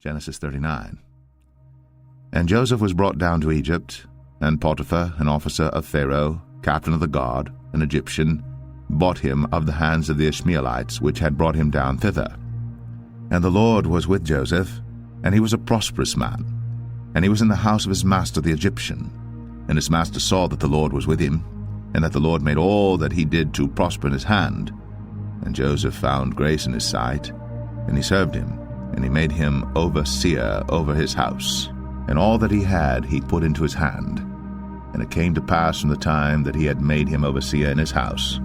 Genesis 39. And Joseph was brought down to Egypt, and Potiphar, an officer of Pharaoh, captain of the guard, an Egyptian, bought him of the hands of the Ishmaelites, which had brought him down thither. And the Lord was with Joseph, and he was a prosperous man. And he was in the house of his master the Egyptian. And his master saw that the Lord was with him, and that the Lord made all that he did to prosper in his hand. And Joseph found grace in his sight, and he served him, and he made him overseer over his house. And all that he had he put into his hand. And it came to pass from the time that he had made him overseer in his house,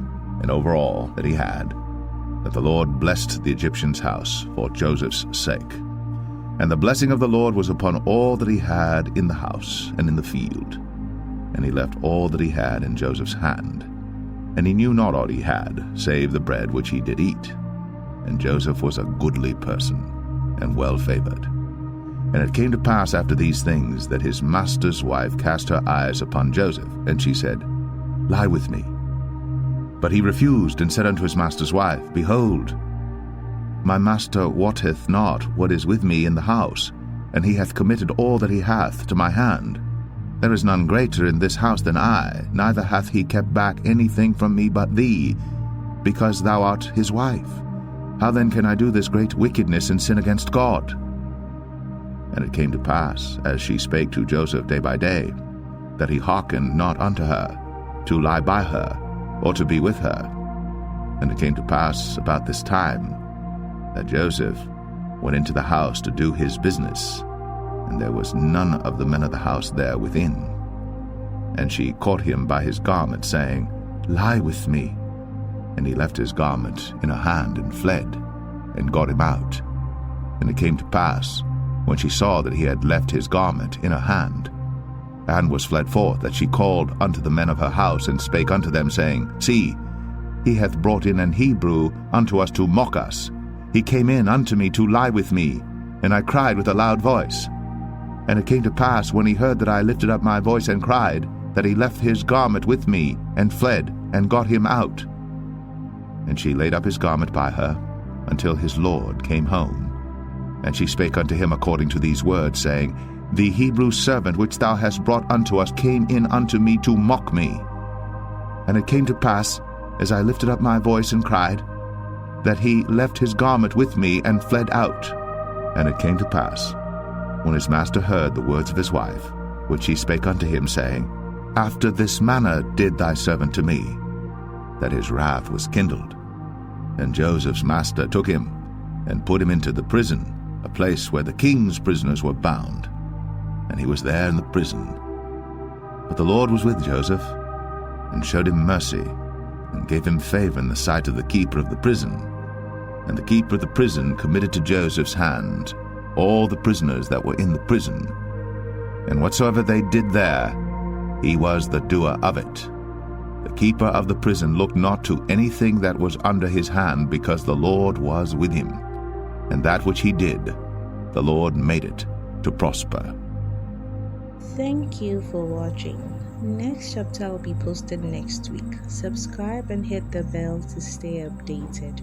and over all that he had, that the Lord blessed the Egyptian's house for Joseph's sake. And the blessing of the Lord was upon all that he had in the house and in the field. And he left all that he had in Joseph's hand. And he knew not aught he had, save the bread which he did eat. And Joseph was a goodly person, and well-favored. And it came to pass after these things, that his master's wife cast her eyes upon Joseph, and she said, Lie with me. But he refused, and said unto his master's wife, Behold, my master wotteth not what is with me in the house, and he hath committed all that he hath to my hand. There is none greater in this house than I, neither hath he kept back anything from me but thee, because thou art his wife. How then can I do this great wickedness and sin against God? And it came to pass, as she spake to Joseph day by day, that he hearkened not unto her, to lie by her, or to be with her. And it came to pass about this time, that Joseph went into the house to do his business, and there was none of the men of the house there within. And she caught him by his garment, saying, Lie with me. And he left his garment in her hand, and fled, and got him out. And it came to pass, when she saw that he had left his garment in her hand, and was fled forth, that she called unto the men of her house, and spake unto them, saying, See, he hath brought in an Hebrew unto us to mock us. He came in unto me to lie with me, and I cried with a loud voice. And it came to pass, when he heard that I lifted up my voice and cried, that he left his garment with me, and fled, and got him out. And she laid up his garment by her, until his Lord came home. And she spake unto him according to these words, saying, The Hebrew servant which thou hast brought unto us came in unto me to mock me. And it came to pass, as I lifted up my voice and cried, that he left his garment with me, and fled out. And it came to pass, when his master heard the words of his wife, which she spake unto him, saying, After this manner did thy servant to me, that his wrath was kindled. And Joseph's master took him, and put him into the prison, a place where the king's prisoners were bound. And he was there in the prison. But the Lord was with Joseph, and showed him mercy, and gave him favor in the sight of the keeper of the prison. And the keeper of the prison committed to Joseph's hand all the prisoners that were in the prison. And whatsoever they did there, he was the doer of it. The keeper of the prison looked not to anything that was under his hand, because the Lord was with him. And that which he did, the Lord made it to prosper. Thank you for watching. Next chapter will be posted next week. Subscribe and hit the bell to stay updated.